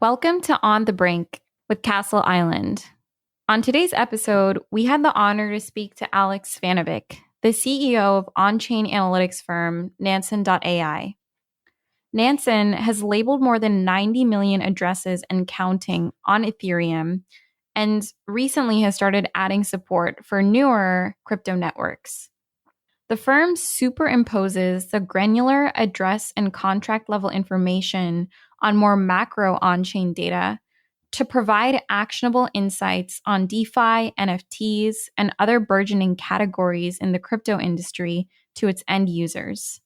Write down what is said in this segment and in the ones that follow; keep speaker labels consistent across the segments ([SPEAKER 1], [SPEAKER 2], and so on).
[SPEAKER 1] Welcome to On the Brink with Castle Island. On today's episode, we had the honor to speak to Alex Svanevik, the CEO of on-chain analytics firm Nansen.ai. Nansen has labeled more than 90 million addresses and counting on Ethereum, and recently has started adding support for newer crypto networks. The firm superimposes the granular address and contract level information on more macro on-chain data to provide actionable insights on DeFi, NFTs, and other burgeoning categories in the crypto industry to its end users.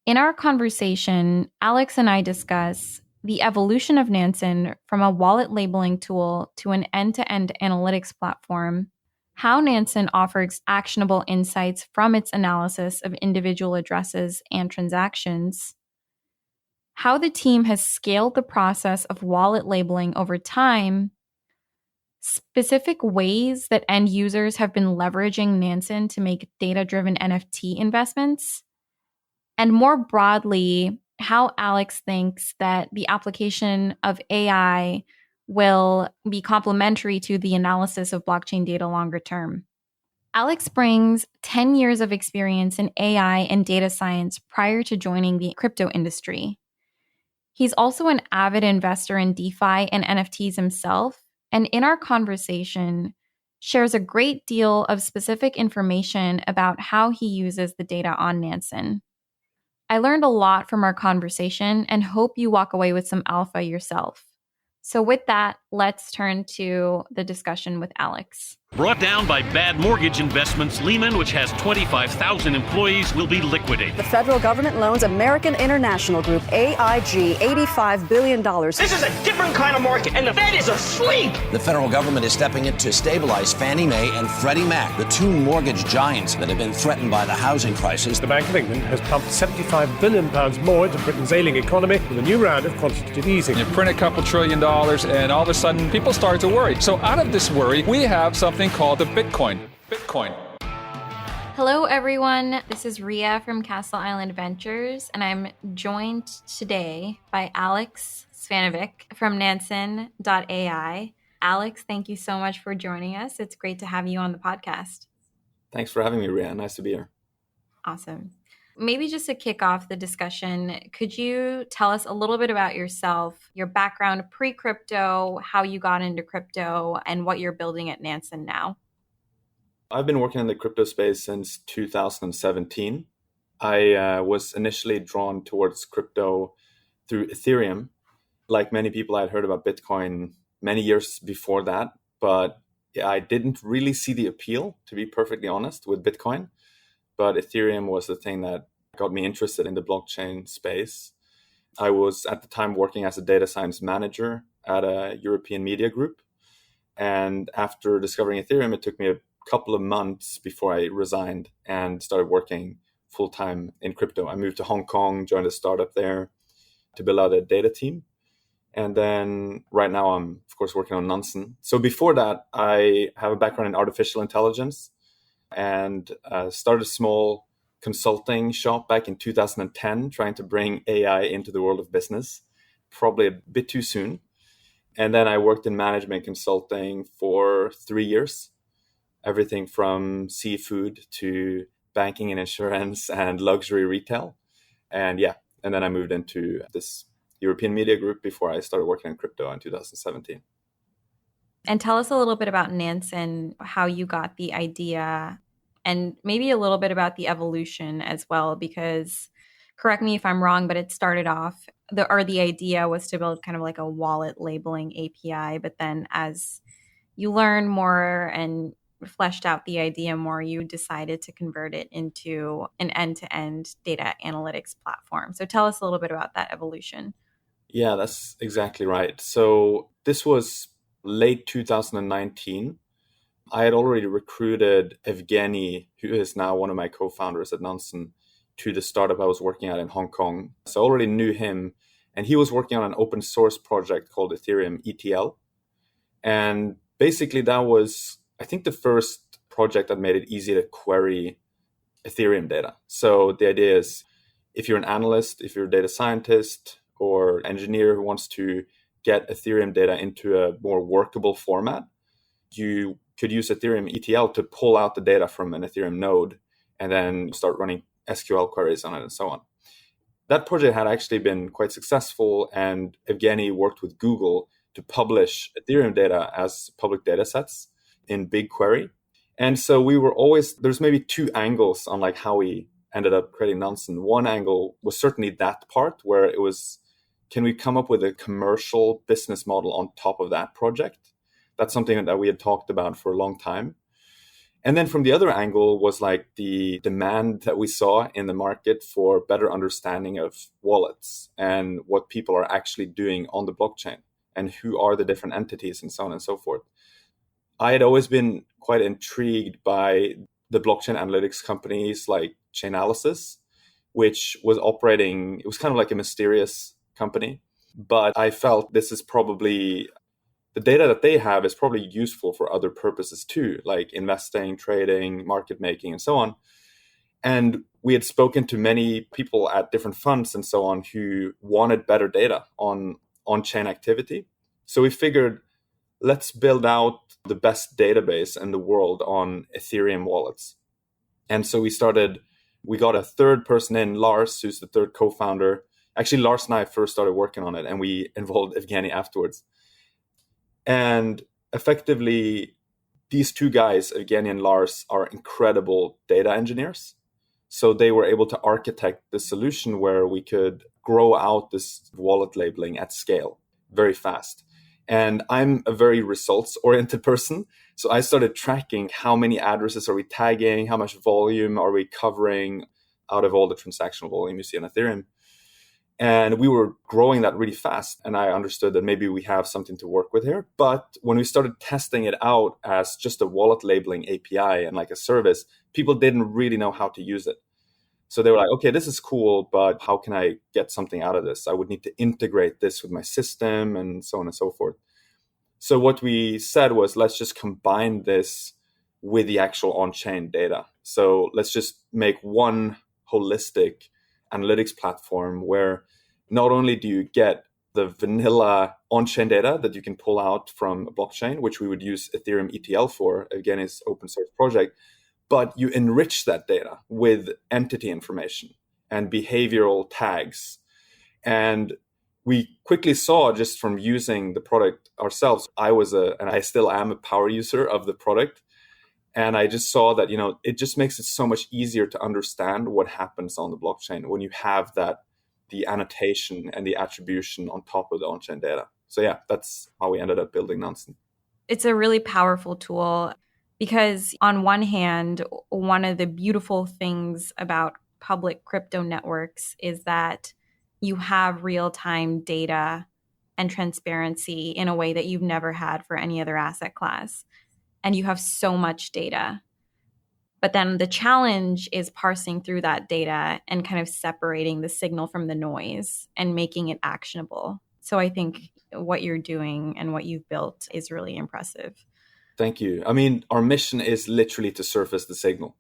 [SPEAKER 1] In our conversation, Alex and I discuss the evolution of Nansen from a wallet labeling tool to an end-to-end analytics platform, how Nansen offers actionable insights from its analysis of individual addresses and transactions, how the team has scaled the process of wallet labeling over time, specific ways that end users have been leveraging Nansen to make data-driven NFT investments, and more broadly, how Alex thinks that the application of AI will be complementary to the analysis of blockchain data longer term. Alex brings 10 years of experience in AI and data science prior to joining the crypto industry. He's also an avid investor in DeFi and NFTs himself, and in our conversation, shares a great deal of specific information about how he uses the data on Nansen. I learned a lot from our conversation and hope you walk away with some alpha yourself. So with that, let's turn to the discussion with Alex.
[SPEAKER 2] Brought down by bad mortgage investments, Lehman, which has 25,000 employees, will be liquidated.
[SPEAKER 3] The federal government loans American International Group, AIG, $85 billion.
[SPEAKER 4] This is a different kind of market, and the Fed is asleep.
[SPEAKER 5] The federal government is stepping in to stabilize Fannie Mae and Freddie Mac, the two mortgage giants that have been threatened by the housing crisis.
[SPEAKER 6] The Bank of England has pumped £75 billion more into Britain's ailing economy with a new round of quantitative easing.
[SPEAKER 7] You print a couple $1 trillion, and all of a sudden, people start to worry. So out of this worry, we have something called the Bitcoin.
[SPEAKER 1] Hello, everyone. This is Ria from Castle Island Ventures, and I'm joined today by Alex Svanevik from Nansen.ai. Alex, thank you so much for joining us. It's great to have you on the podcast.
[SPEAKER 8] Thanks for having me, Ria. Nice to be here.
[SPEAKER 1] Awesome. Maybe just to kick off the discussion, could you tell us a little bit about yourself, your background pre-crypto, how you got into crypto, and what you're building at Nansen now?
[SPEAKER 8] I've been working in the crypto space since 2017. I was initially drawn towards crypto through Ethereum. Like many people, I'd heard about Bitcoin many years before that, but I didn't really see the appeal, to be perfectly honest, with Bitcoin. But Ethereum was the thing that got me interested in the blockchain space. I was at the time working as a data science manager at a European media group. And after discovering Ethereum, it took me a couple of months before I resigned and started working full-time in crypto. I moved to Hong Kong, joined a startup there to build out a data team. And then right now I'm, of course, working on Nansen. So before that, I have a background in artificial intelligence and started a small consulting shop back in 2010, trying to bring AI into the world of business, probably a bit too soon. And then I worked in management consulting for 3 years, everything from seafood to banking and insurance and luxury retail. And then I moved into this European media group before I started working in crypto in 2017.
[SPEAKER 1] And tell us a little bit about Nansen, how you got the idea, and maybe a little bit about the evolution as well, because correct me if I'm wrong, but it started off, the idea was to build kind of like a wallet labeling API. But then as you learn more and fleshed out the idea more, you decided to convert it into an end-to-end data analytics platform. So tell us a little bit about that evolution.
[SPEAKER 8] Yeah, that's exactly right. So this was late 2019. I had already recruited Evgeny, who is now one of my co-founders at Nansen, to the startup I was working at in Hong Kong. So I already knew him, and he was working on an open source project called Ethereum ETL. And basically that was, I think, the first project that made it easy to query Ethereum data. So the idea is, if you're an analyst, if you're a data scientist or engineer who wants to get Ethereum data into a more workable format, you could use Ethereum ETL to pull out the data from an Ethereum node and then start running SQL queries on it and so on. That project had actually been quite successful, and Evgeny worked with Google to publish Ethereum data as public data sets in BigQuery. And so we were always, there's maybe two angles on like how we ended up creating Nansen. One angle was certainly that part where it was, can we come up with a commercial business model on top of that project? That's something that we had talked about for a long time. And then from the other angle was like the demand that we saw in the market for better understanding of wallets and what people are actually doing on the blockchain and who are the different entities and so on and so forth. I had always been quite intrigued by the blockchain analytics companies like Chainalysis, which was operating, it was kind of like a mysterious company, but I felt this is probably, the data that they have is probably useful for other purposes too, like investing, trading, market making, and so on. And we had spoken to many people at different funds and so on who wanted better data on on-chain activity. So we figured, let's build out the best database in the world on Ethereum wallets. And so we got a third person in, Lars, who's the third co-founder. Actually, Lars and I first started working on it, and we involved Evgeny afterwards. And effectively, these two guys, Evgeny and Lars, are incredible data engineers. So they were able to architect the solution where we could grow out this wallet labeling at scale very fast. And I'm a very results-oriented person. So I started tracking how many addresses are we tagging, how much volume are we covering out of all the transactional volume you see on Ethereum. And we were growing that really fast. And I understood that maybe we have something to work with here. But when we started testing it out as just a wallet labeling API and like a service, people didn't really know how to use it. So they were like, okay, this is cool, but how can I get something out of this? I would need to integrate this with my system and so on and so forth. So what we said was, let's just combine this with the actual on-chain data. So let's just make one holistic analytics platform where not only do you get the vanilla on-chain data that you can pull out from a blockchain, which we would use Ethereum ETL for, again, is open source project, but you enrich that data with entity information and behavioral tags. And we quickly saw, just from using the product ourselves, and I still am a power user of the product. And I just saw that, it just makes it so much easier to understand what happens on the blockchain when you have the annotation and the attribution on top of the on-chain data. So yeah, that's how we ended up building Nansen.
[SPEAKER 1] It's a really powerful tool because on one hand, one of the beautiful things about public crypto networks is that you have real-time data and transparency in a way that you've never had for any other asset class. And you have so much data. But then the challenge is parsing through that data and kind of separating the signal from the noise and making it actionable. So I think what you're doing and what you've built is really impressive.
[SPEAKER 8] Thank you. I mean, our mission is literally to surface the signal.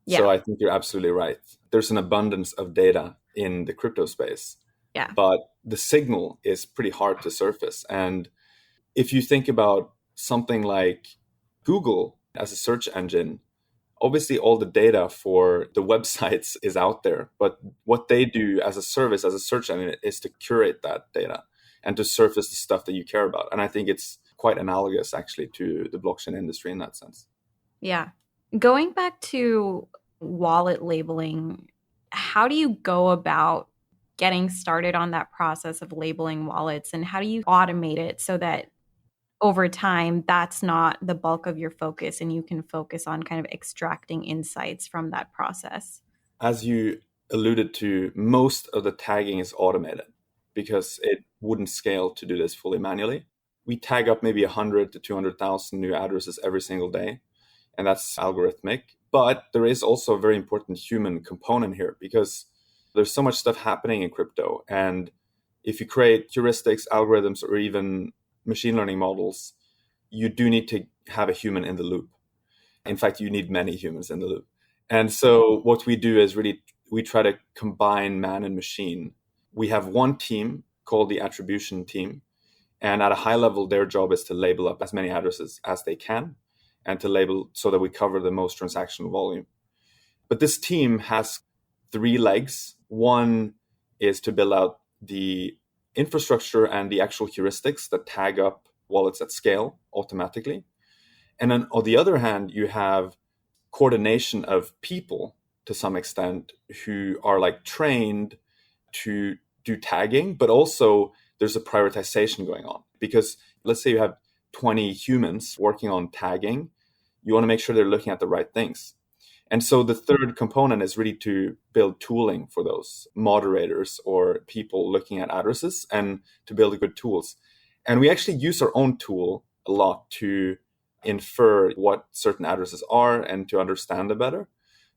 [SPEAKER 8] Yeah. So I think you're absolutely right. There's an abundance of data in the crypto space.
[SPEAKER 1] Yeah.
[SPEAKER 8] But the signal is pretty hard to surface. And if you think about something like Google as a search engine, obviously all the data for the websites is out there. But what they do as a service, as a search engine, is to curate that data and to surface the stuff that you care about. And I think it's quite analogous actually to the blockchain industry in that sense.
[SPEAKER 1] Yeah. Going back to wallet labeling, how do you go about getting started on that process of labeling wallets, and how do you automate it so that over time that's not the bulk of your focus and you can focus on kind of extracting insights from that process?
[SPEAKER 8] As you alluded to, most of the tagging is automated because it wouldn't scale to do this fully manually. We tag up maybe 100 to 200,000 new addresses every single day, and that's algorithmic. But there is also a very important human component here because there's so much stuff happening in crypto. And if you create heuristics, algorithms, or even machine learning models, you do need to have a human in the loop. In fact, you need many humans in the loop. And so what we do is really, we try to combine man and machine. We have one team called the attribution team, And at a high level, their job is to label up as many addresses as they can and to label so that we cover the most transactional volume. But this team has 3 legs. One is to build out the infrastructure and the actual heuristics that tag up wallets at scale automatically. And then on the other hand, you have coordination of people to some extent who are like trained to do tagging, but also there's a prioritization going on. Because let's say you have 20 humans working on tagging, you want to make sure they're looking at the right things. And so the third component is really to build tooling for those moderators or people looking at addresses and to build good tools. And we actually use our own tool a lot to infer what certain addresses are and to understand it better.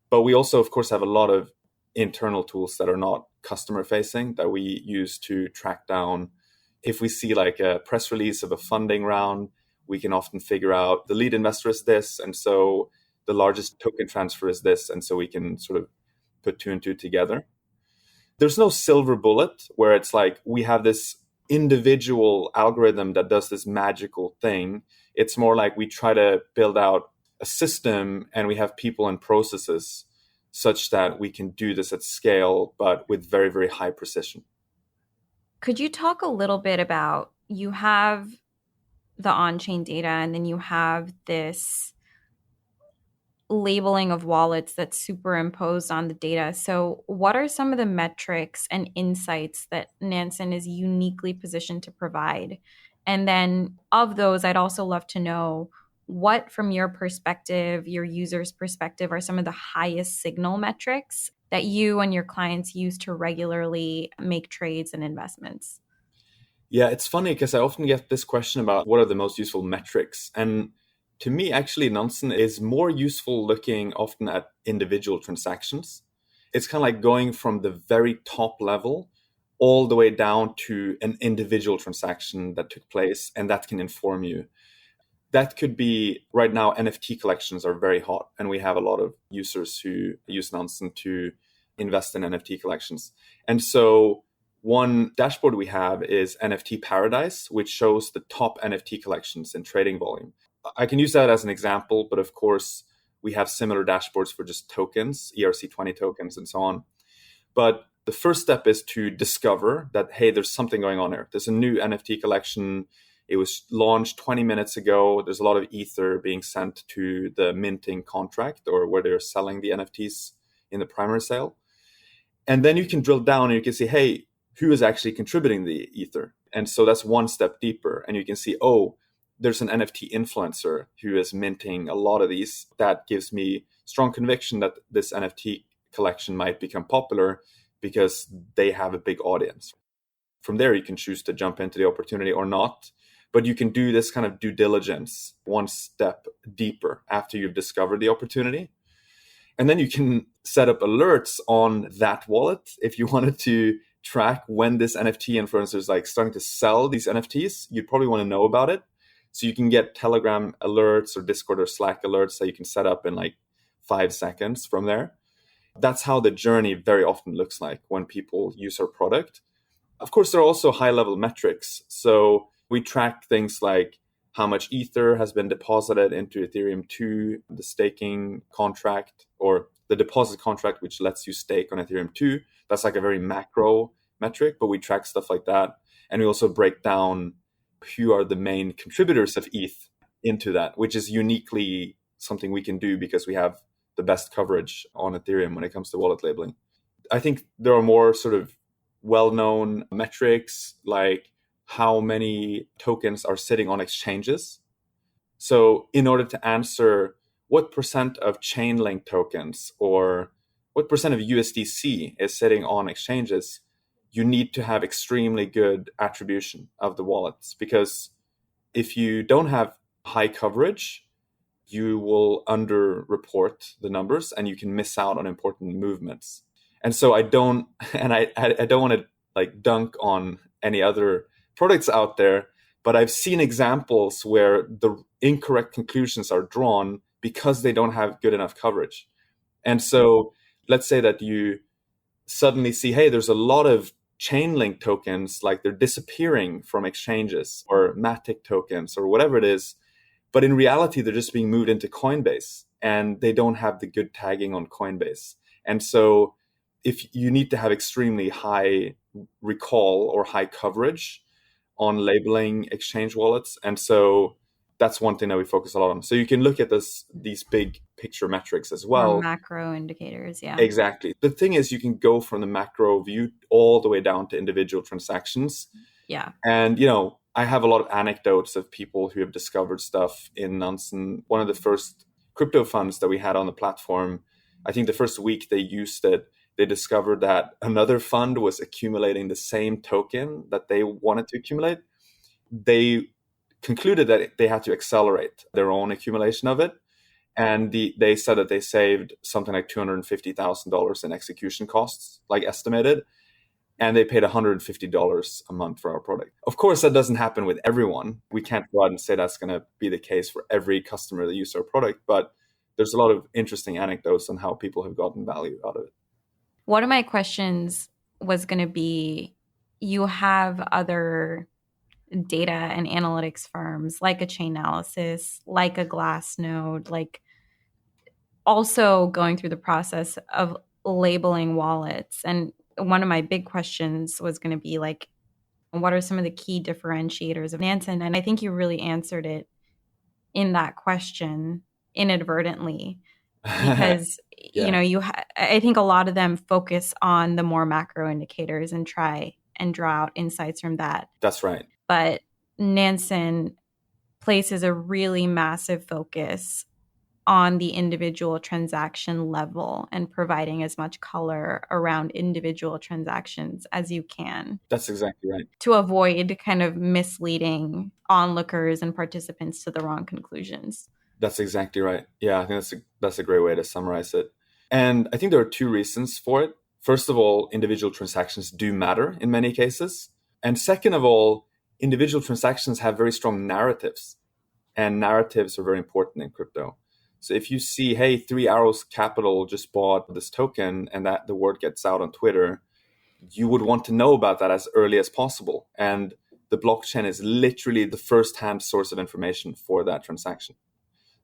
[SPEAKER 8] But we also, of course, have a lot of internal tools that are not customer facing that we use to track down. If we see like a press release of a funding round, we can often figure out the lead investor is this. And so the largest token transfer is this. And so we can sort of put 2 and 2 together. There's no silver bullet where it's like we have this individual algorithm that does this magical thing. It's more like we try to build out a system and we have people and processes such that we can do this at scale, but with very, very high precision.
[SPEAKER 1] Could you talk a little bit about, you have the on-chain data and then you have this labeling of wallets that's superimposed on the data. So what are some of the metrics and insights that Nansen is uniquely positioned to provide? And then of those, I'd also love to know what, from your perspective, your user's perspective, are some of the highest signal metrics that you and your clients use to regularly make trades and investments?
[SPEAKER 8] Yeah, it's funny because I often get this question about what are the most useful metrics. And to me, actually, Nansen is more useful looking often at individual transactions. It's kind of like going from the very top level all the way down to an individual transaction that took place, and that can inform you. That could be, right now, NFT collections are very hot, and we have a lot of users who use Nansen to invest in NFT collections. And so one dashboard we have is NFT Paradise, which shows the top NFT collections in trading volume. I can use that as an example, but of course, we have similar dashboards for just tokens, ERC20 tokens, and so on. But the first step is to discover that, hey, there's something going on here. There's a new NFT collection. It was launched 20 minutes ago. There's a lot of ether being sent to the minting contract or where they're selling the NFTs in the primary sale. And then you can drill down and you can see, hey, who is actually contributing the ether? And so that's one step deeper. And you can see, oh, there's an NFT influencer who is minting a lot of these. That gives me strong conviction that this NFT collection might become popular because they have a big audience. From there, you can choose to jump into the opportunity or not. But you can do this kind of due diligence one step deeper after you've discovered the opportunity. And then you can set up alerts on that wallet if you wanted to track when this NFT influencer is like starting to sell these NFTs. You'd probably want to know about it. So you can get Telegram alerts or Discord or Slack alerts that you can set up in like 5 seconds from there. That's how the journey very often looks like when people use our product. Of course, there are also high-level metrics. So we track things like how much ether has been deposited into Ethereum 2, the staking contract, or the deposit contract, which lets you stake on Ethereum 2. That's like a very macro metric, but we track stuff like that. And we also break down who are the main contributors of ETH into that, which is uniquely something we can do because we have the best coverage on Ethereum when it comes to wallet labeling. I think there are more sort of well-known metrics like how many tokens are sitting on exchanges. So in order to answer what percent of Chainlink tokens or what percent of USDC is sitting on exchanges, you need to have extremely good attribution of the wallets, because if you don't have high coverage, you will underreport the numbers and you can miss out on important movements. And so I don't want to like dunk on any other products out there, but I've seen examples where the incorrect conclusions are drawn because they don't have good enough coverage. And so let's say that you suddenly see, hey, there's a lot of chain link tokens, like they're disappearing from exchanges, or Matic tokens or whatever it is. But in reality, they're just being moved into Coinbase, and they don't have the good tagging on Coinbase. And so if you need to have extremely high recall or high coverage on labeling exchange wallets. And so that's one thing that we focus a lot on. So you can look at these big picture metrics as well.
[SPEAKER 1] Or macro indicators, yeah.
[SPEAKER 8] Exactly. The thing is, you can go from the macro view all the way down to individual transactions.
[SPEAKER 1] Yeah.
[SPEAKER 8] And, I have a lot of anecdotes of people who have discovered stuff in Nansen. One of the first crypto funds that we had on the platform, I think the first week they used it, they discovered that another fund was accumulating the same token that they wanted to accumulate. They concluded that they had to accelerate their own accumulation of it. And they said that they saved something like $250,000 in execution costs, like estimated. And they paid $150 a month for our product. Of course, that doesn't happen with everyone. We can't go out and say that's going to be the case for every customer that uses our product. But there's a lot of interesting anecdotes on how people have gotten value out of it.
[SPEAKER 1] One of my questions was going to be, you have other data and analytics firms like a Chainalysis, like a Glassnode, like also going through the process of labeling wallets. And one of my big questions was going to be like, what are some of the key differentiators of Nansen? And I think you really answered it in that question inadvertently, because yeah. I think a lot of them focus on the more macro indicators and try and draw out insights from that.
[SPEAKER 8] That's right.
[SPEAKER 1] But Nansen places a really massive focus on the individual transaction level and providing as much color around individual transactions as you can.
[SPEAKER 8] That's exactly right.
[SPEAKER 1] To avoid kind of misleading onlookers and participants to the wrong conclusions.
[SPEAKER 8] That's exactly right. Yeah, I think that's a great way to summarize it. And I think there are two reasons for it. First of all, individual transactions do matter in many cases. And second of all, individual transactions have very strong narratives. And narratives are very important in crypto. So if you see, hey, 3 Arrows Capital just bought this token, and that the word gets out on Twitter, you would want to know about that as early as possible. And the blockchain is literally the first-hand source of information for that transaction.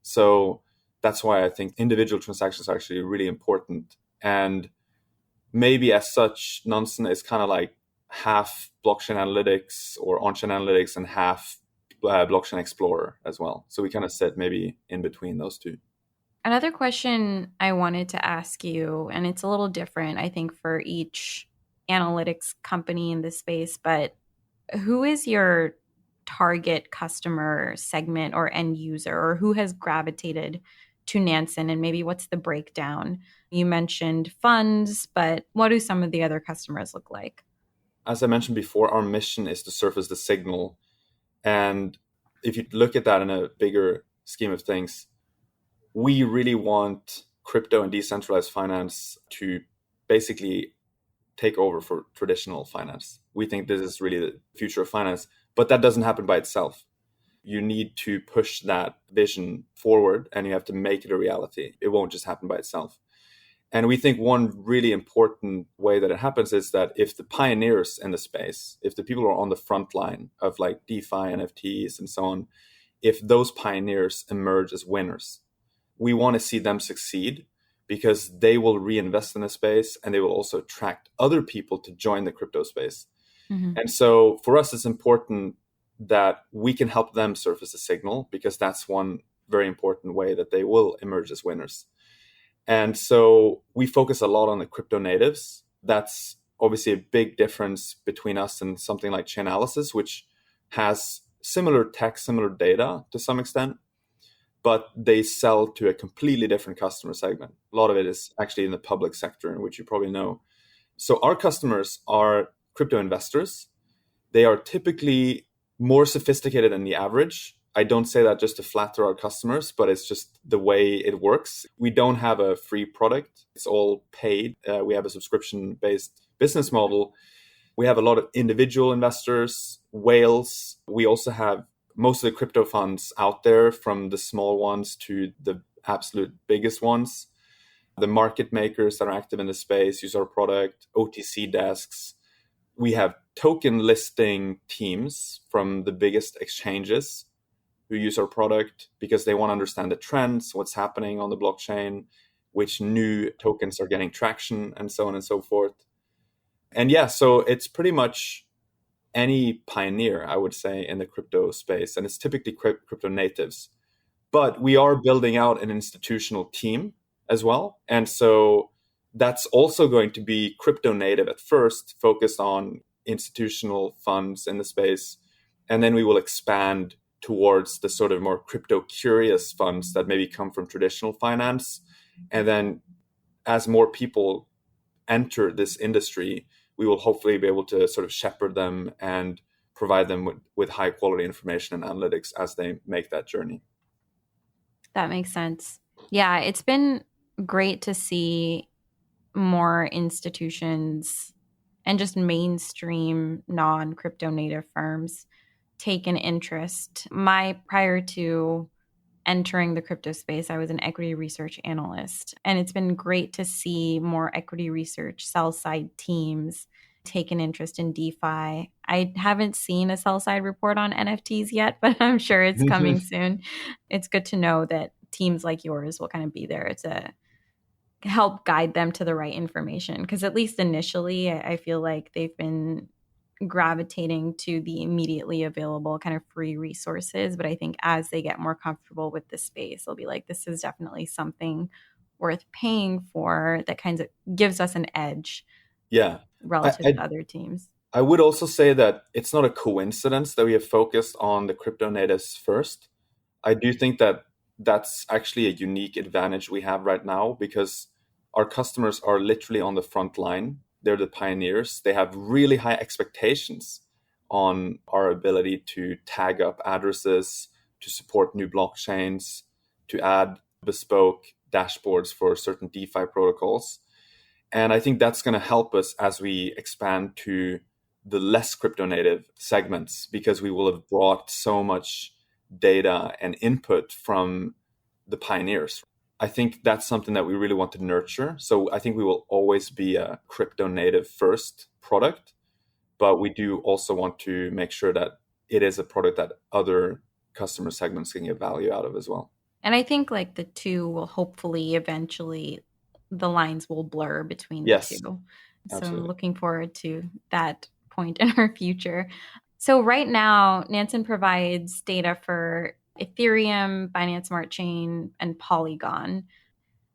[SPEAKER 8] So that's why I think individual transactions are actually really important. And maybe as such, Nansen is kind of like half blockchain analytics or on-chain analytics and half blockchain explorer as well. So we kind of sit maybe in between those two.
[SPEAKER 1] Another question I wanted to ask you, and it's a little different, I think, for each analytics company in this space, but who is your target customer segment or end user, or who has gravitated to Nansen, and maybe what's the breakdown? You mentioned funds, but what do some of the other customers look like?
[SPEAKER 8] As I mentioned before, our mission is to surface the signal. And if you look at that in a bigger scheme of things, we really want crypto and decentralized finance to basically take over for traditional finance. We think this is really the future of finance, but that doesn't happen by itself. You need to push that vision forward, and you have to make it a reality. It won't just happen by itself. And we think one really important way that it happens is that if the pioneers in the space, if the people who are on the front line of like DeFi, NFTs, and so on, if those pioneers emerge as winners, we want to see them succeed, because they will reinvest in the space and they will also attract other people to join the crypto space. Mm-hmm. And so for us, it's important that we can help them surface a signal, because that's one very important way that they will emerge as winners. And so we focus a lot on the crypto natives. That's obviously a big difference between us and something like Chainalysis, which has similar tech, similar data to some extent, but they sell to a completely different customer segment. A lot of it is actually in the public sector, in which you probably know. So our customers are crypto investors. They are typically more sophisticated than the average. I don't say that just to flatter our customers, but it's just the way it works. We don't have a free product. It's all paid. We have a subscription-based business model. We have a lot of individual investors, whales. We also have most of the crypto funds out there, from the small ones to the absolute biggest ones. The market makers that are active in the space use our product, OTC desks. we have token listing teams from the biggest exchanges who use our product because they want to understand the trends, what's happening on the blockchain, which new tokens are getting traction, and so on and so forth. And yeah, so it's pretty much any pioneer, I would say, in the crypto space. And it's typically crypto natives. But we are building out an institutional team as well. And so that's also going to be crypto native at first, focused on institutional funds in the space. And then we will expand towards the sort of more crypto curious funds that maybe come from traditional finance. And then as more people enter this industry, we will hopefully be able to sort of shepherd them and provide them with high quality information and analytics as they make that journey.
[SPEAKER 1] That makes sense. Yeah, it's been great to see more institutions and just mainstream non-crypto native firms take an interest. Prior to entering the crypto space, I was an equity research analyst, and it's been great to see more equity research sell-side teams take an interest in DeFi. I haven't seen a sell-side report on NFTs yet, but I'm sure it's coming soon. It's good to know that teams like yours will kind of be there to help guide them to the right information, because at least initially, I feel like they've been gravitating to the immediately available kind of free resources. But I think as they get more comfortable with the space, they'll be like, this is definitely something worth paying for that kind of gives us an edge relative to other teams.
[SPEAKER 8] I would also say that it's not a coincidence that we have focused on the crypto natives first. I do think that that's actually a unique advantage we have right now because our customers are literally on the front line. They're the pioneers. They have really high expectations on our ability to tag up addresses, to support new blockchains, to add bespoke dashboards for certain DeFi protocols. And I think that's going to help us as we expand to the less crypto native segments, because we will have brought so much data and input from the pioneers. I think that's something that we really want to nurture. So I think we will always be a crypto native first product, but we do also want to make sure that it is a product that other customer segments can get value out of as well.
[SPEAKER 1] And I think like the two will hopefully eventually, the lines will blur between the two. So
[SPEAKER 8] Absolutely.
[SPEAKER 1] I'm looking forward to that point in our future. So right now, Nansen provides data for Ethereum, Binance Smart Chain, and Polygon.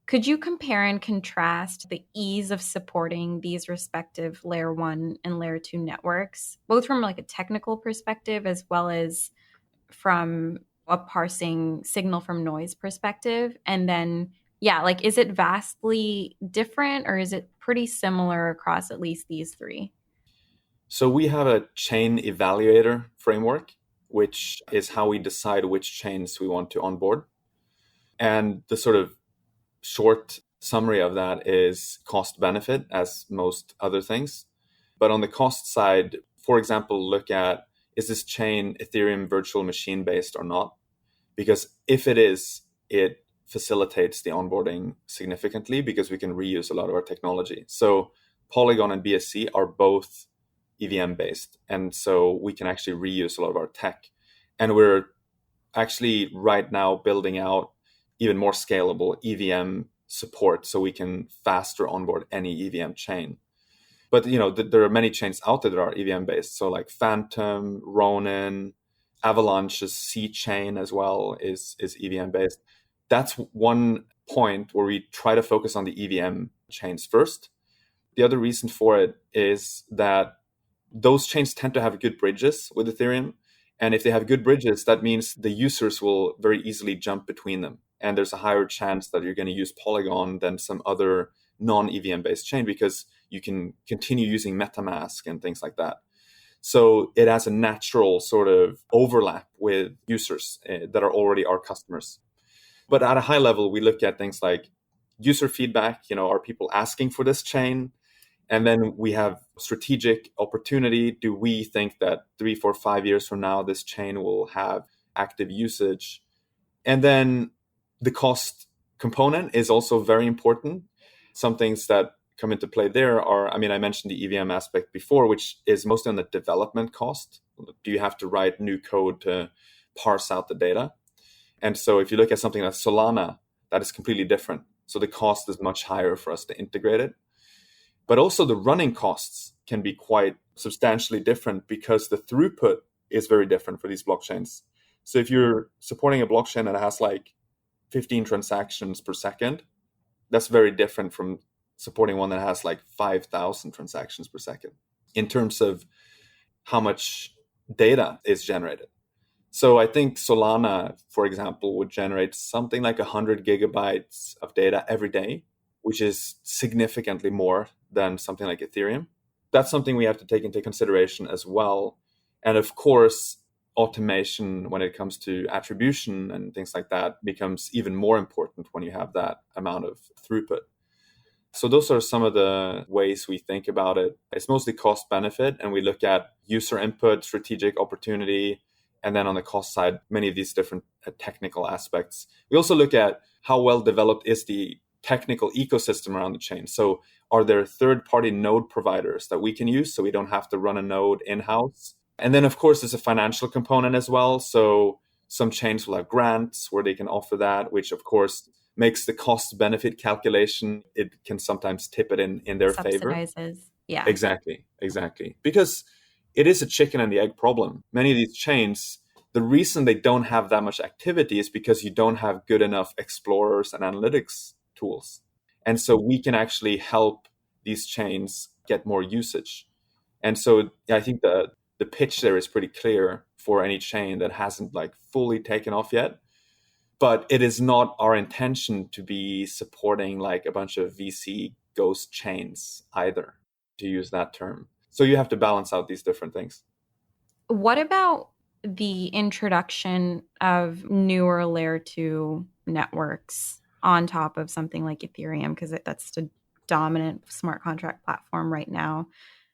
[SPEAKER 1] Could you compare and contrast the ease of supporting these respective layer 1 and layer 2 networks, both from like a technical perspective as well as from a parsing signal from noise perspective? And then, like, is it vastly different or is it pretty similar across at least these three?
[SPEAKER 8] So we have a chain evaluator framework, which is how we decide which chains we want to onboard. And the sort of short summary of that is cost benefit, as most other things. But on the cost side, for example, look at, is this chain Ethereum virtual machine based or not? Because if it is, it facilitates the onboarding significantly because we can reuse a lot of our technology. So Polygon and BSC are both EVM based. And so we can actually reuse a lot of our tech. And we're actually right now building out even more scalable EVM support so we can faster onboard any EVM chain. But there are many chains out there that are EVM based. So like Phantom, Ronin, Avalanche's C chain as well is EVM based. That's one point where we try to focus on the EVM chains first. The other reason for it is that those chains tend to have good bridges with Ethereum. And if they have good bridges, that means the users will very easily jump between them. And there's a higher chance that you're going to use Polygon than some other non-EVM based chain because you can continue using MetaMask and things like that. So it has a natural sort of overlap with users that are already our customers. But at a high level, we look at things like user feedback. Are people asking for this chain? And then we have strategic opportunity. Do we think that 3, 4, 5 years from now, this chain will have active usage? And then the cost component is also very important. Some things that come into play there are, I mean, I mentioned the EVM aspect before, which is mostly on the development cost. Do you have to write new code to parse out the data? And so if you look at something like Solana, that is completely different. So the cost is much higher for us to integrate it. But also the running costs can be quite substantially different because the throughput is very different for these blockchains. So if you're supporting a blockchain that has like 15 transactions per second, that's very different from supporting one that has like 5,000 transactions per second in terms of how much data is generated. So I think Solana, for example, would generate something like 100 gigabytes of data every day, which is significantly more than something like Ethereum. That's something we have to take into consideration as well. And of course, automation when it comes to attribution and things like that becomes even more important when you have that amount of throughput. So those are some of the ways we think about it. It's mostly cost benefit, and we look at user input, strategic opportunity, and then on the cost side, many of these different technical aspects. We also look at how well developed is the technical ecosystem around the chain. So are there third-party node providers that we can use so we don't have to run a node in-house? And then, of course, there's a financial component as well. So some chains will have grants where they can offer that, which, of course, makes the cost-benefit calculation, it can sometimes tip it in their favor.
[SPEAKER 1] Subsidizes. Yeah.
[SPEAKER 8] Exactly. Because it is a chicken and the egg problem. Many of these chains, the reason they don't have that much activity is because you don't have good enough explorers and analytics tools. And so we can actually help these chains get more usage. And so I think the pitch there is pretty clear for any chain that hasn't like fully taken off yet. But it is not our intention to be supporting like a bunch of VC ghost chains either, to use that term. So you have to balance out these different things.
[SPEAKER 1] What about the introduction of newer layer 2 networks on top of something like Ethereum, because that's the dominant smart contract platform right now?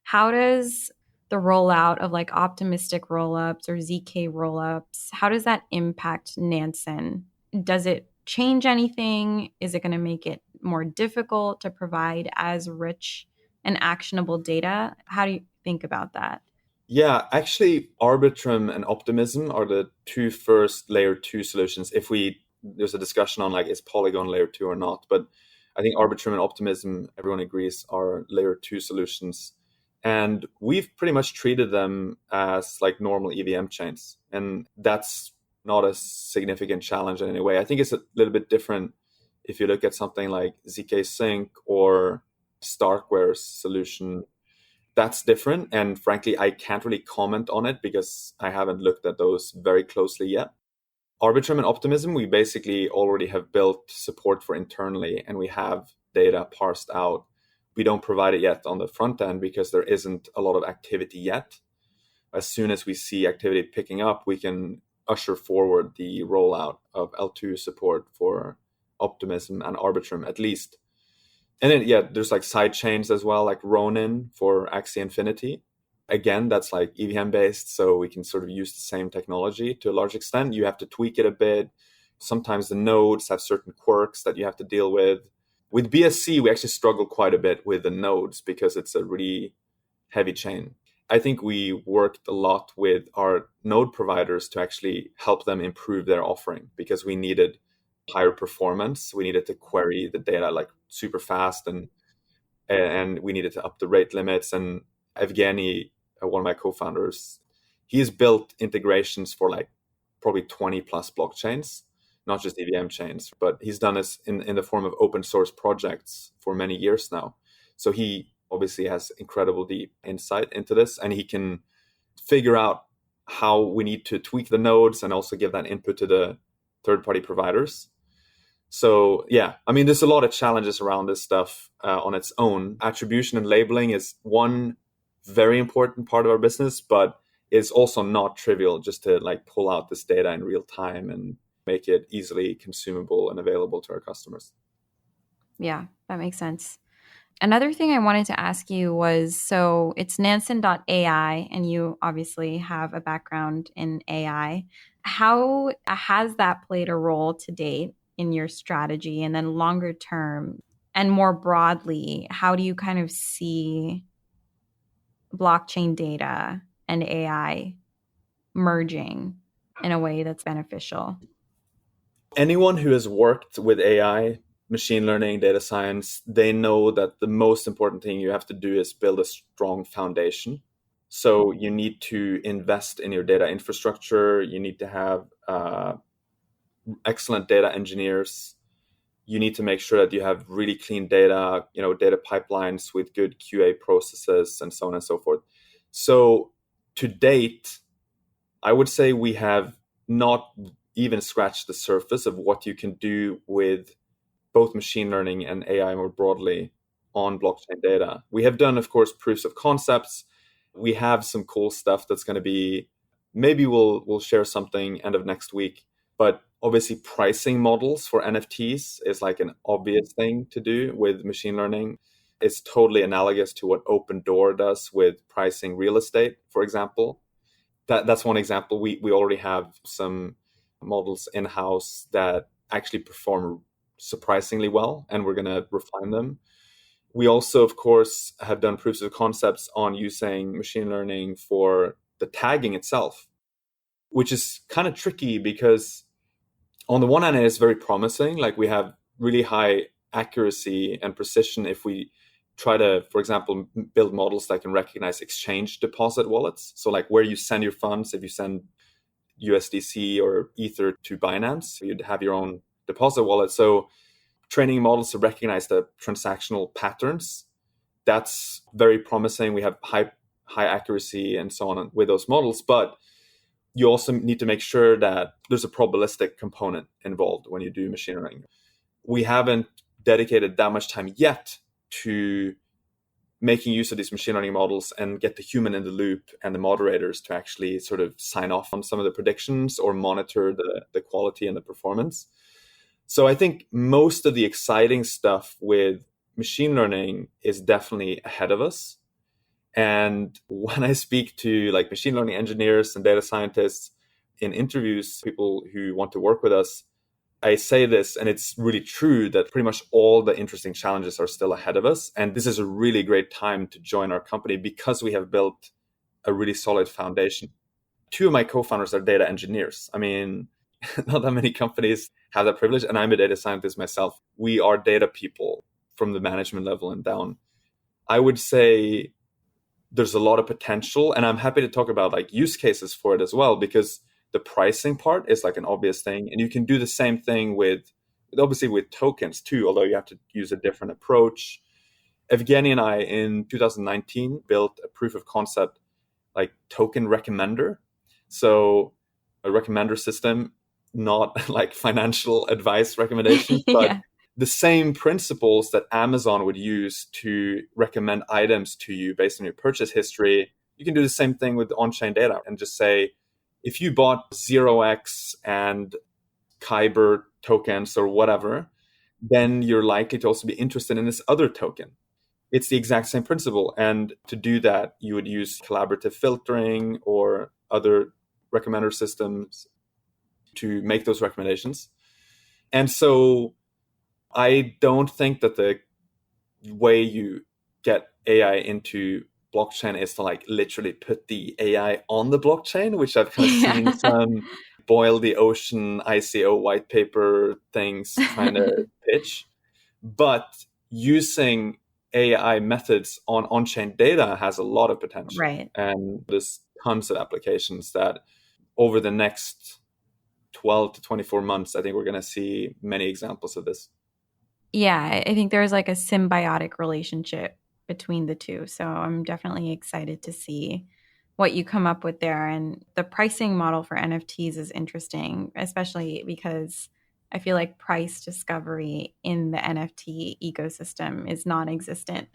[SPEAKER 1] How does the rollout of like optimistic rollups or ZK rollups, how does that impact Nansen? Does it change anything? Is it going to make it more difficult to provide as rich and actionable data? How do you think about that?
[SPEAKER 8] Yeah, actually, Arbitrum and Optimism are the two first layer 2 solutions. There's a discussion on like, is Polygon layer 2 or not? But I think Arbitrum and Optimism, everyone agrees, are layer 2 solutions. And we've pretty much treated them as like normal EVM chains. And that's not a significant challenge in any way. I think it's a little bit different if you look at something like ZK Sync or Starkware's solution. That's different. And frankly, I can't really comment on it because I haven't looked at those very closely yet. Arbitrum and Optimism, we basically already have built support for internally, and we have data parsed out. We don't provide it yet on the front end because there isn't a lot of activity yet. As soon as we see activity picking up, we can usher forward the rollout of L2 support for Optimism and Arbitrum at least. And then, yeah, there's like side chains as well, like Ronin for Axie Infinity. Again, that's like EVM based, so we can sort of use the same technology to a large extent. You have to tweak it a bit. Sometimes the nodes have certain quirks that you have to deal with. With BSC, we actually struggle quite a bit with the nodes because it's a really heavy chain. I think we worked a lot with our node providers to actually help them improve their offering because we needed higher performance. We needed to query the data like super fast, and we needed to up the rate limits. And Evgeny, one of my co-founders, he's built integrations for like probably 20 plus blockchains, not just EVM chains, but he's done this in the form of open source projects for many years now. So he obviously has incredible deep insight into this, and he can figure out how we need to tweak the nodes and also give that input to the third-party providers. So yeah, I mean, there's a lot of challenges around this stuff on its own. Attribution and labeling is one very important part of our business, but it's also not trivial just to like pull out this data in real time and make it easily consumable and available to our customers.
[SPEAKER 1] Yeah, that makes sense. Another thing I wanted to ask you was, so it's Nansen.ai, and you obviously have a background in AI. How has that played a role to date in your strategy? And then longer term, And more broadly, how do you kind of see blockchain data and AI merging in a way that's beneficial?
[SPEAKER 8] Anyone who has worked with AI, machine learning, data science, they know that the most important thing you have to do is build a strong foundation. So you need to invest in your data infrastructure. You need to have excellent data engineers. You need to make sure that you have really clean data, data pipelines with good QA processes and so on and so forth. So to date, I would say we have not even scratched the surface of what you can do with both machine learning and AI more broadly on blockchain data. We have done, of course, proofs of concepts. We have some cool stuff that's going to be, maybe we'll share something end of next week. But obviously pricing models for NFTs is like an obvious thing to do with machine learning. It's totally analogous to what Open Door does with pricing real estate, for example. That's one example. We already have some models in-house that actually perform surprisingly well, and we're going to refine them. We also, of course, have done proofs of concepts on using machine learning for the tagging itself, which is kind of tricky because on the one hand, it is very promising. Like we have really high accuracy and precision if we try to, for example, build models that can recognize exchange deposit wallets. So like where you send your funds, if you send USDC or Ether to Binance, you'd have your own deposit wallet. So training models to recognize the transactional patterns, that's very promising. We have high accuracy and so on with those models, but you also need to make sure that there's a probabilistic component involved when you do machine learning. We haven't dedicated that much time yet to making use of these machine learning models and get the human in the loop and the moderators to actually sort of sign off on some of the predictions or monitor the quality and the performance. So I think most of the exciting stuff with machine learning is definitely ahead of us. And when I speak to like machine learning engineers and data scientists in interviews, people who want to work with us, I say this, and it's really true, that pretty much all the interesting challenges are still ahead of us. And this is a really great time to join our company because we have built a really solid foundation. Two of my co-founders are data engineers. I mean, not that many companies have that privilege. And I'm a data scientist myself. We are data people from the management level and down. I would say there's a lot of potential, and I'm happy to talk about like use cases for it as well, because the pricing part is like an obvious thing. And you can do the same thing with obviously with tokens too, although you have to use a different approach. Evgeny and I in 2019 built a proof of concept like token recommender. So a recommender system, not like financial advice recommendations, but the same principles that Amazon would use to recommend items to you based on your purchase history. You can do the same thing with on-chain data and just say, if you bought 0x and Kyber tokens or whatever, then you're likely to also be interested in this other token. It's the exact same principle. And to do that, you would use collaborative filtering or other recommender systems to make those recommendations. And so I don't think that the way you get AI into blockchain is to like literally put the AI on the blockchain, which I've kind of seen some boil the ocean ICO white paper things trying to pitch. But using AI methods on on-chain data has a lot of potential.
[SPEAKER 1] Right.
[SPEAKER 8] And there's tons of applications that over the next 12 to 24 months, I think we're going to see many examples of this.
[SPEAKER 1] Yeah, I think there's like a symbiotic relationship between the two. So I'm definitely excited to see what you come up with there. And the pricing model for NFTs is interesting, especially because I feel like price discovery in the NFT ecosystem is non-existent.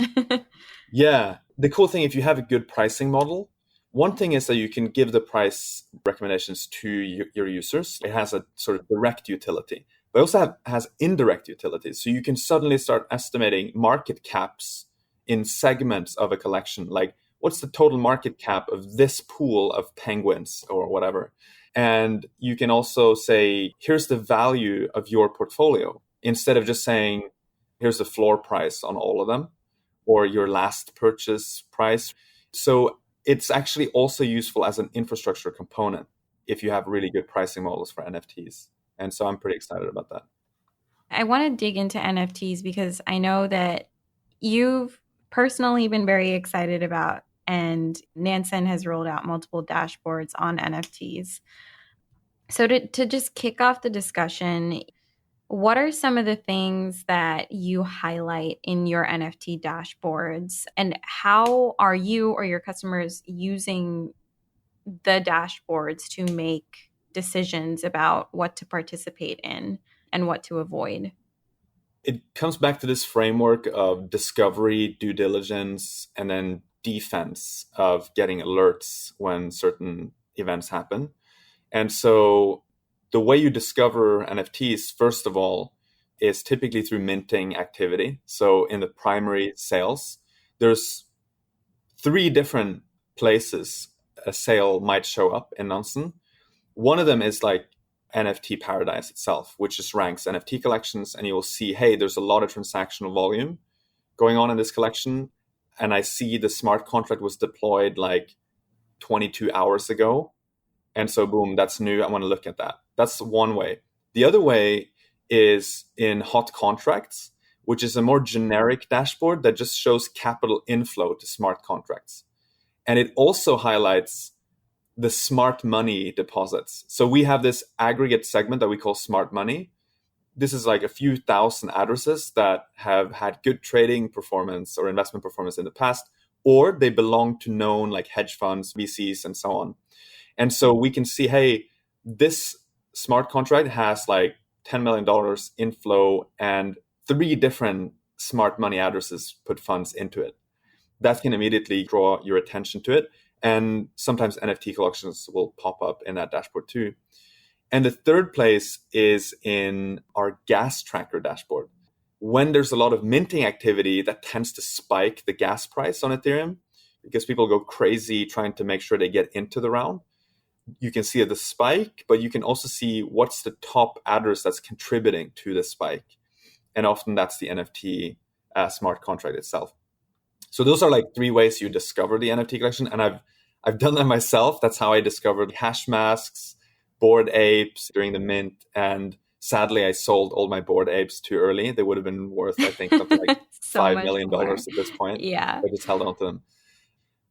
[SPEAKER 8] Yeah. The cool thing, if you have a good pricing model, one thing is that you can give the price recommendations to your users. It has a sort of direct utility, but it also has indirect utilities. So you can suddenly start estimating market caps in segments of a collection. Like, what's the total market cap of this pool of penguins or whatever? And you can also say, here's the value of your portfolio, instead of just saying, here's the floor price on all of them, or your last purchase price. So it's actually also useful as an infrastructure component if you have really good pricing models for NFTs. And so I'm pretty excited about that.
[SPEAKER 1] I want to dig into NFTs because I know that you've personally been very excited about, and Nansen has rolled out multiple dashboards on NFTs. So to just kick off the discussion, what are some of the things that you highlight in your NFT dashboards, and how are you or your customers using the dashboards to make decisions about what to participate in and what to avoid?
[SPEAKER 8] It comes back to this framework of discovery, due diligence, and then defense of getting alerts when certain events happen. And so the way you discover NFTs, first of all, is typically through minting activity. So in the primary sales, there's 3 different places a sale might show up in Nansen. One of them is like NFT Paradise itself, which just ranks NFT collections, and you will see, hey, there's a lot of transactional volume going on in this collection, and I see the smart contract was deployed like 22 hours ago, and so boom, that's new. I want to look at that. That's one way. The other way is in hot contracts, which is a more generic dashboard that just shows capital inflow to smart contracts. And it also highlights the smart money deposits. So we have this aggregate segment that we call smart money. This is like a few thousand addresses that have had good trading performance or investment performance in the past, or they belong to known like hedge funds, VCs, and so on. And so we can see, hey, this smart contract has like $10 million inflow and 3 different smart money addresses put funds into it. That can immediately draw your attention to it. And sometimes NFT collections will pop up in that dashboard too. And the third place is in our gas tracker dashboard. When there's a lot of minting activity, that tends to spike the gas price on Ethereum because people go crazy trying to make sure they get into the round. You can see the spike, but you can also see what's the top address that's contributing to the spike. And often that's the NFT smart contract itself. So those are like 3 ways you discover the NFT collection. And I've done that myself. That's how I discovered hash masks, Bored Apes during the mint. And sadly, I sold all my Bored Apes too early. They would have been worth, I think, something like $5 million at this point.
[SPEAKER 1] Yeah.
[SPEAKER 8] I just held on to them.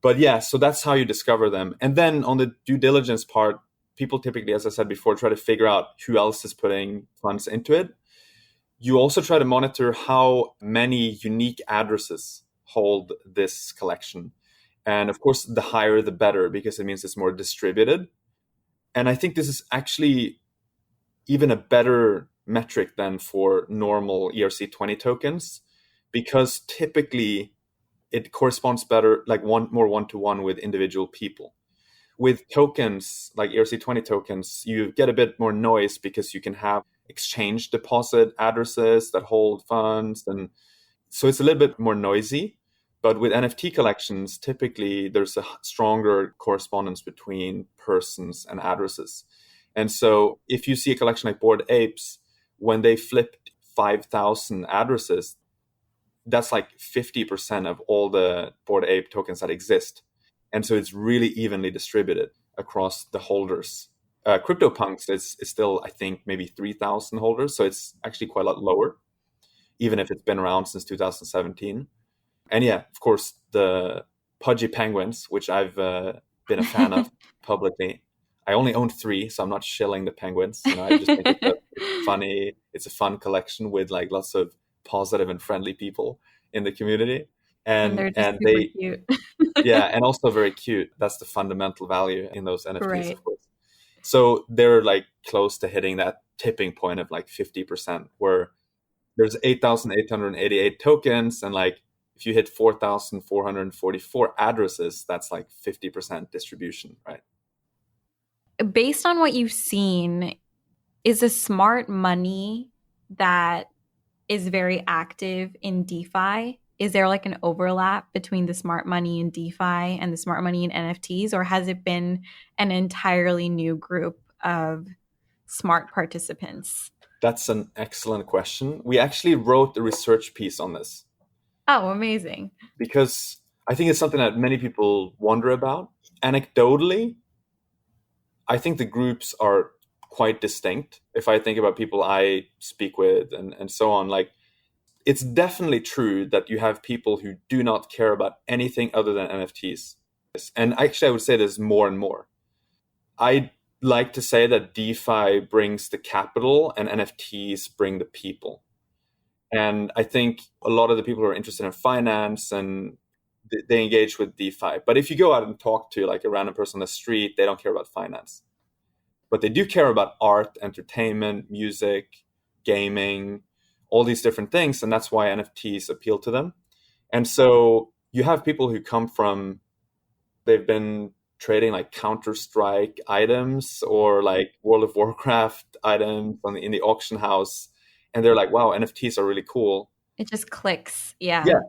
[SPEAKER 8] But yeah, so that's how you discover them. And then on the due diligence part, people typically, as I said before, try to figure out who else is putting funds into it. You also try to monitor how many unique addresses hold this collection. And of course, the higher, the better, because it means it's more distributed. And I think this is actually even a better metric than for normal ERC20 tokens, because typically it corresponds better, like more one-to-one with individual people. With tokens, like ERC20 tokens, you get a bit more noise because you can have exchange deposit addresses that hold funds. And so it's a little bit more noisy. But with NFT collections, typically there's a stronger correspondence between persons and addresses. And so if you see a collection like Bored Apes, when they flipped 5,000 addresses, that's like 50% of all the Bored Ape tokens that exist. And so it's really evenly distributed across the holders. CryptoPunks is still, I think, maybe 3,000 holders. So it's actually quite a lot lower, even if it's been around since 2017. And yeah, of course, the Pudgy Penguins, which I've been a fan of publicly. I only own 3, so I'm not shilling the Penguins. I just think it's funny. It's a fun collection with like lots of positive and friendly people in the community.
[SPEAKER 1] And they're just super cute.
[SPEAKER 8] Yeah, and also very cute. That's the fundamental value in those NFTs,
[SPEAKER 1] right.
[SPEAKER 8] Of course. So they're like close to hitting that tipping point of like 50%, where there's 8,888 tokens, and like if you hit 4,444 addresses, that's like 50% distribution, right?
[SPEAKER 1] Based on what you've seen, is a smart money that is very active in DeFi? Is there like an overlap between the smart money in DeFi and the smart money in NFTs, or has it been an entirely new group of smart participants?
[SPEAKER 8] That's an excellent question. We actually wrote a research piece on this.
[SPEAKER 1] Oh, amazing.
[SPEAKER 8] Because I think it's something that many people wonder about. Anecdotally, I think the groups are quite distinct. If I think about people I speak with and so on, like, it's definitely true that you have people who do not care about anything other than NFTs. And actually, I would say there's more and more. I like to say that DeFi brings the capital and NFTs bring the people. And I think a lot of the people who are interested in finance and they engage with DeFi. But if you go out and talk to like a random person on the street, they don't care about finance. But they do care about art, entertainment, music, gaming, all these different things. And that's why NFTs appeal to them. And so you have people who come from, they've been trading like Counter-Strike items or like World of Warcraft items in the auction house. And they're like, wow, NFTs are really cool.
[SPEAKER 1] It just clicks. Yeah.
[SPEAKER 8] Yeah.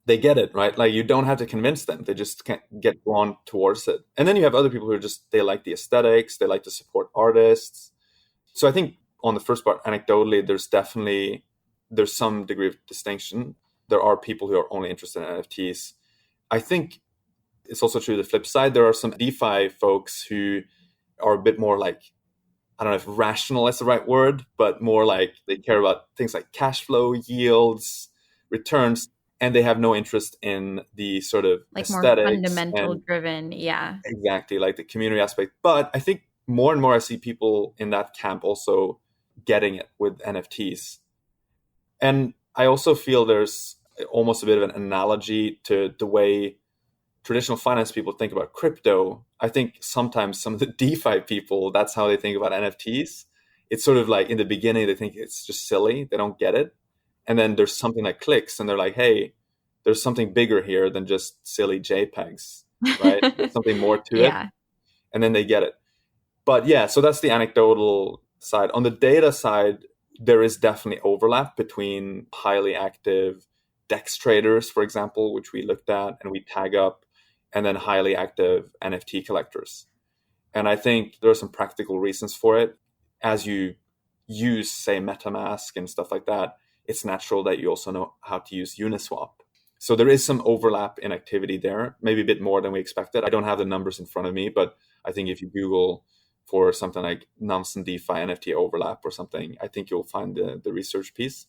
[SPEAKER 8] They get it, right? Like you don't have to convince them. They just can't get drawn towards it. And then you have other people who are just, they like the aesthetics. They like to support artists. So I think on the first part, anecdotally, there's some degree of distinction. There are people who are only interested in NFTs. I think it's also true the flip side. There are some DeFi folks who are a bit more like, I don't know if rational is the right word, but more like they care about things like cash flow, yields, returns, and they have no interest in the sort of
[SPEAKER 1] like
[SPEAKER 8] aesthetics.
[SPEAKER 1] More fundamental driven. Yeah.
[SPEAKER 8] Exactly, like the community aspect. But I think more and more I see people in that camp also getting it with NFTs. And I also feel there's almost a bit of an analogy to the way traditional finance people think about crypto. I think sometimes some of the DeFi people, that's how they think about NFTs. It's sort of like in the beginning, they think it's just silly. They don't get it. And then there's something that clicks and they're like, hey, there's something bigger here than just silly JPEGs, right? There's something more to it. And then they get it. But yeah, so that's the anecdotal side. On the data side, there is definitely overlap between highly active DEX traders, for example, which we looked at and we tag up, and then highly active NFT collectors. And I think there are some practical reasons for it. As you use, say, MetaMask and stuff like that, it's natural that you also know how to use Uniswap. So there is some overlap in activity there, maybe a bit more than we expected. I don't have the numbers in front of me, but I think if you Google for something like Nansen DeFi NFT overlap or something, I think you'll find the research piece.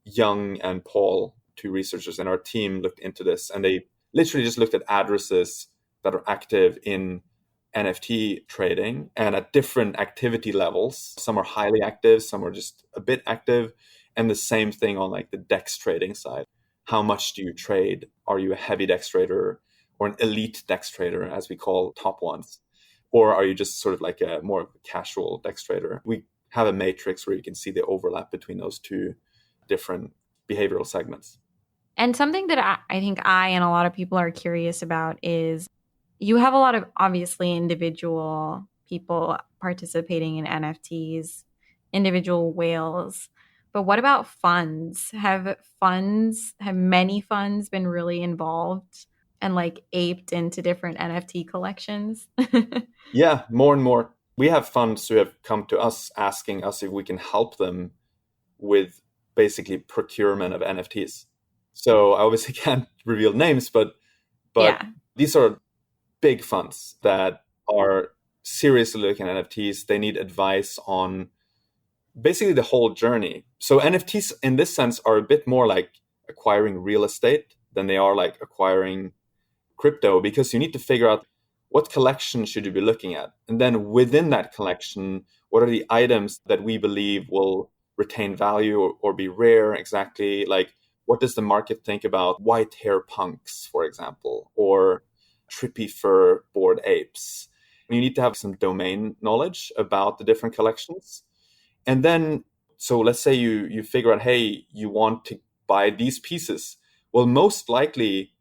[SPEAKER 8] Young and Paul, two researchers in our team, looked into this, and they literally just looked at addresses that are active in NFT trading and at different activity levels. Some are highly active, some are just a bit active. And the same thing on like the DEX trading side. How much do you trade? Are you a heavy DEX trader or an elite DEX trader, as we call top ones? Or are you just sort of like a more casual DEX trader? We have a matrix where you can see the overlap between those two different behavioral segments.
[SPEAKER 1] And something that I think I and a lot of people are curious about is you have a lot of obviously individual people participating in NFTs, individual whales. But what about funds? Have many funds been really involved and like aped into different NFT collections?
[SPEAKER 8] Yeah, more and more. We have funds who have come to us asking us if we can help them with basically procurement of NFTs. So I obviously can't reveal names, but yeah. These are big funds that are seriously looking at NFTs. They need advice on basically the whole journey. So NFTs in this sense are a bit more like acquiring real estate than they are like acquiring crypto, because you need to figure out what collection should you be looking at. And then within that collection, what are the items that we believe will retain value or be rare exactly? Like, what does the market think about white hair punks, for example, or trippy fur bored apes? You need to have some domain knowledge about the different collections. And then, so let's say you figure out, hey, you want to buy these pieces. Well, most likely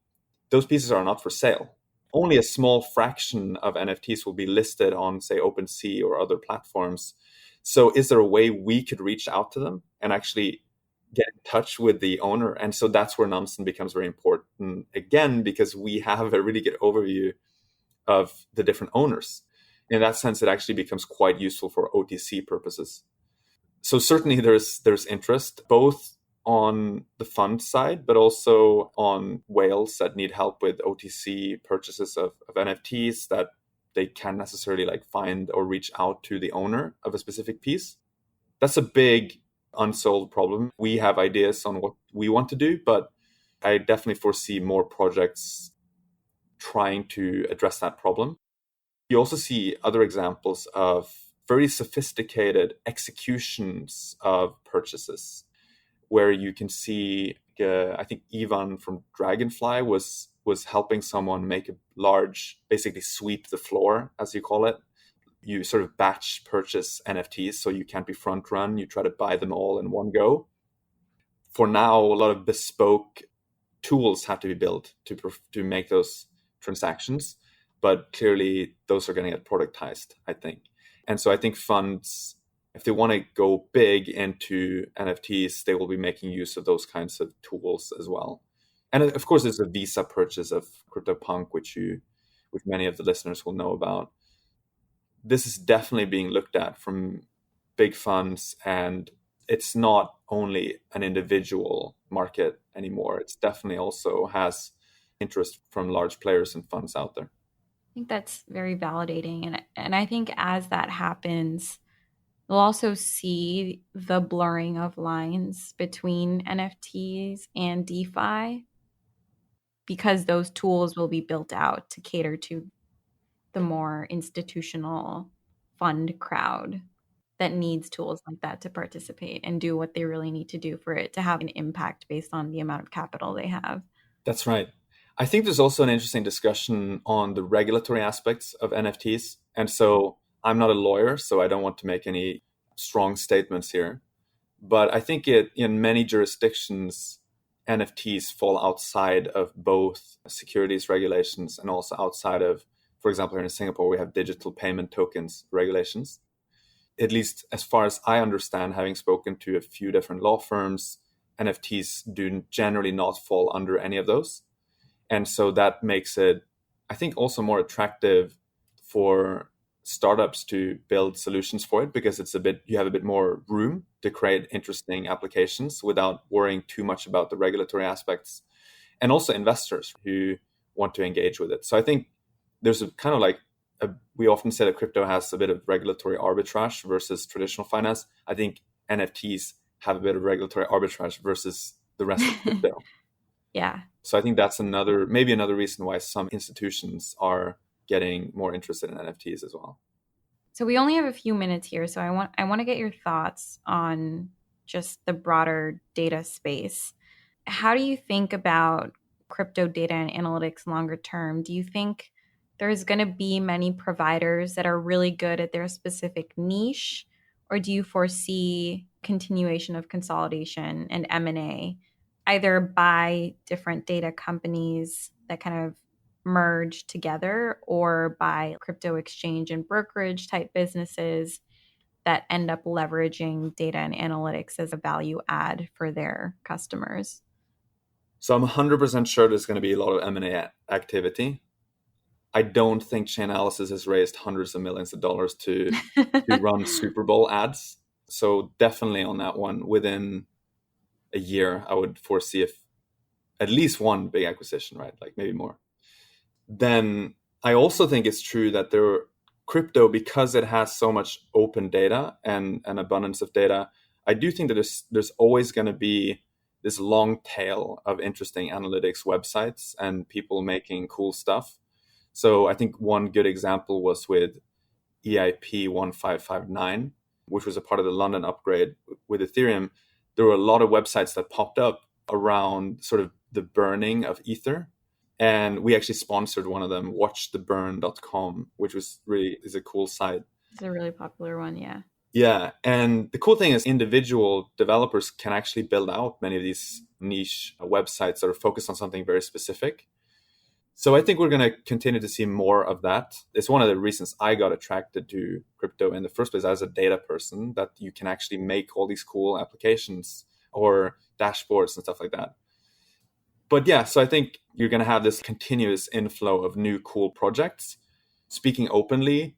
[SPEAKER 8] those pieces are not for sale. Only a small fraction of NFTs will be listed on, say, OpenSea or other platforms. So is there a way we could reach out to them and actually get in touch with the owner? And so that's where Nansen becomes very important again, because we have a really good overview of the different owners. In that sense, it actually becomes quite useful for OTC purposes. So certainly there's interest both on the fund side, but also on whales that need help with OTC purchases of NFTs that they can't necessarily like find or reach out to the owner of a specific piece. That's a big unsolved problem. We have ideas on what we want to do, but I definitely foresee more projects trying to address that problem. You also see other examples of very sophisticated executions of purchases where you can see, I think Ivan from Dragonfly was helping someone make a large, basically sweep the floor, as you call it. You sort of batch purchase NFTs, so you can't be front run. You try to buy them all in one go. For now, a lot of bespoke tools have to be built to make those transactions, but clearly those are going to get productized, I think. And so I think funds, if they want to go big into NFTs, they will be making use of those kinds of tools as well. And of course, there's a Visa purchase of CryptoPunk, which many of the listeners will know about. This is definitely being looked at from big funds, and it's not only an individual market anymore. It's definitely also has interest from large players and funds out there.
[SPEAKER 1] I think that's very validating. And I think as that happens, we'll also see the blurring of lines between NFTs and DeFi, because those tools will be built out to cater to the more institutional fund crowd that needs tools like that to participate and do what they really need to do for it to have an impact based on the amount of capital they have.
[SPEAKER 8] That's right. I think there's also an interesting discussion on the regulatory aspects of NFTs. And so I'm not a lawyer, so I don't want to make any strong statements here. But I think in many jurisdictions, NFTs fall outside of both securities regulations and also outside of, for example, here in Singapore, we have digital payment tokens regulations. At least as far as I understand, having spoken to a few different law firms, NFTs do generally not fall under any of those. And so that makes it, I think, also more attractive for startups to build solutions for it, because you have a bit more room to create interesting applications without worrying too much about the regulatory aspects, and also investors who want to engage with it. So I think there's a kind of like, we often say that crypto has a bit of regulatory arbitrage versus traditional finance. I think NFTs have a bit of regulatory arbitrage versus the rest of crypto.
[SPEAKER 1] Yeah.
[SPEAKER 8] So I think that's maybe another reason why some institutions are getting more interested in NFTs as well.
[SPEAKER 1] So we only have a few minutes here, so I want to get your thoughts on just the broader data space. How do you think about crypto data and analytics longer term? Do you think there's going to be many providers that are really good at their specific niche, or do you foresee continuation of consolidation and M&A, either by different data companies that kind of merge together, or by crypto exchange and brokerage type businesses that end up leveraging data and analytics as a value add for their customers?
[SPEAKER 8] So I'm 100% sure there's going to be a lot of M&A activity. I don't think Chainalysis has raised hundreds of millions of dollars to run Super Bowl ads. So definitely on that one, within a year, I would foresee at least one big acquisition, right? Like maybe more. Then I also think it's true that crypto, because it has so much open data and an abundance of data, I do think that there's always going to be this long tail of interesting analytics websites and people making cool stuff. So I think one good example was with EIP.240, which was a part of the London upgrade with Ethereum. There were a lot of websites that popped up around sort of the burning of Ether. And we actually sponsored one of them, watchtheburn.com, which is a cool site.
[SPEAKER 1] It's a really popular one, yeah.
[SPEAKER 8] Yeah. And the cool thing is individual developers can actually build out many of these niche websites that are focused on something very specific. So I think we're going to continue to see more of that. It's one of the reasons I got attracted to crypto in the first place as a data person, that you can actually make all these cool applications or dashboards and stuff like that. But yeah, so I think you're going to have this continuous inflow of new cool projects. Speaking openly,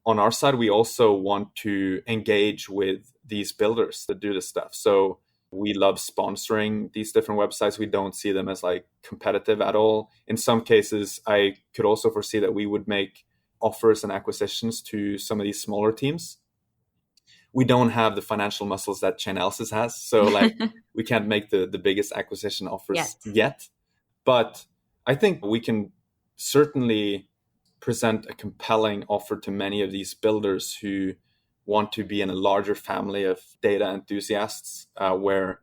[SPEAKER 8] on our side, we also want to engage with these builders that do this stuff. So we love sponsoring these different websites. We don't see them as like competitive at all. In some cases, I could also foresee that we would make offers and acquisitions to some of these smaller teams. We don't have the financial muscles that Chainalysis has. So like we can't make the biggest acquisition offers yet. But I think we can certainly present a compelling offer to many of these builders who want to be in a larger family of data enthusiasts, where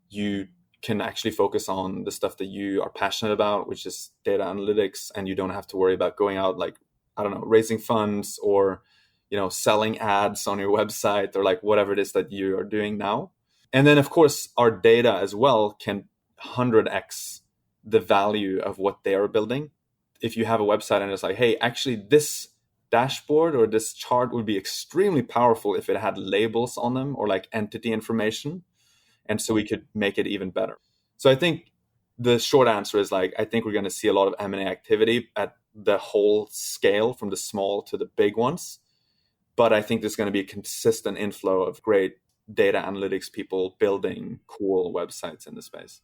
[SPEAKER 8] you can actually focus on the stuff that you are passionate about, which is data analytics, and you don't have to worry about going out like, I don't know, raising funds or, you know, selling ads on your website or like whatever it is that you are doing now. And then, of course, our data as well can 100x the value of what they are building. If you have a website and it's like, hey, actually this dashboard or this chart would be extremely powerful if it had labels on them or like entity information. And so we could make it even better. So I think the short answer is like, I think we're going to see a lot of M&A activity at the whole scale from the small to the big ones. But I think there's going to be a consistent inflow of great data analytics people building cool websites in the space.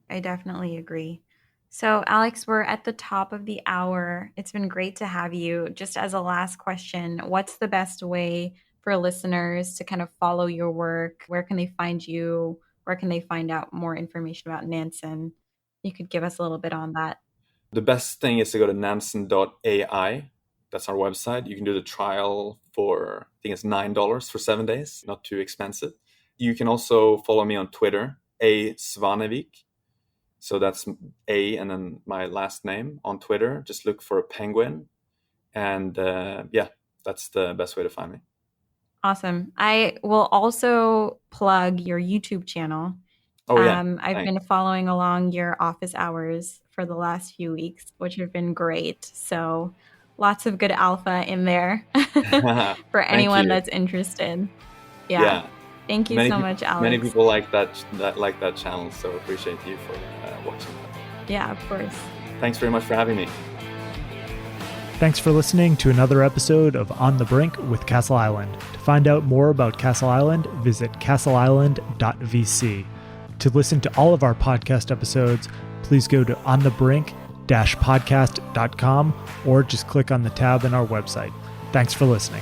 [SPEAKER 1] I definitely agree. So, Alex, we're at the top of the hour. It's been great to have you. Just as a last question, what's the best way for listeners to kind of follow your work? Where can they find you? Where can they find out more information about Nansen? You could give us a little bit on that.
[SPEAKER 8] The best thing is to go to Nansen.ai. That's our website. You can do the trial for, I think it's $9 for 7 days. Not too expensive. You can also follow me on Twitter, Svanevik. So that's A and then my last name on Twitter. Just look for a penguin. And that's the best way to find me.
[SPEAKER 1] Awesome. I will also plug your YouTube channel.
[SPEAKER 8] Oh, yeah.
[SPEAKER 1] I've been following along your office hours for the last few weeks, which have been great. So lots of good alpha in there for anyone that's interested. Yeah. Thank you so much, Alex.
[SPEAKER 8] Many people like that channel, so appreciate you for watching that.
[SPEAKER 1] Yeah, of course.
[SPEAKER 8] Thanks very much for having me.
[SPEAKER 9] Thanks for listening to another episode of On the Brink with Castle Island. To find out more about Castle Island, visit castleisland.vc. To listen to all of our podcast episodes, please go to onthebrink-podcast.com or just click on the tab in our website. Thanks for listening.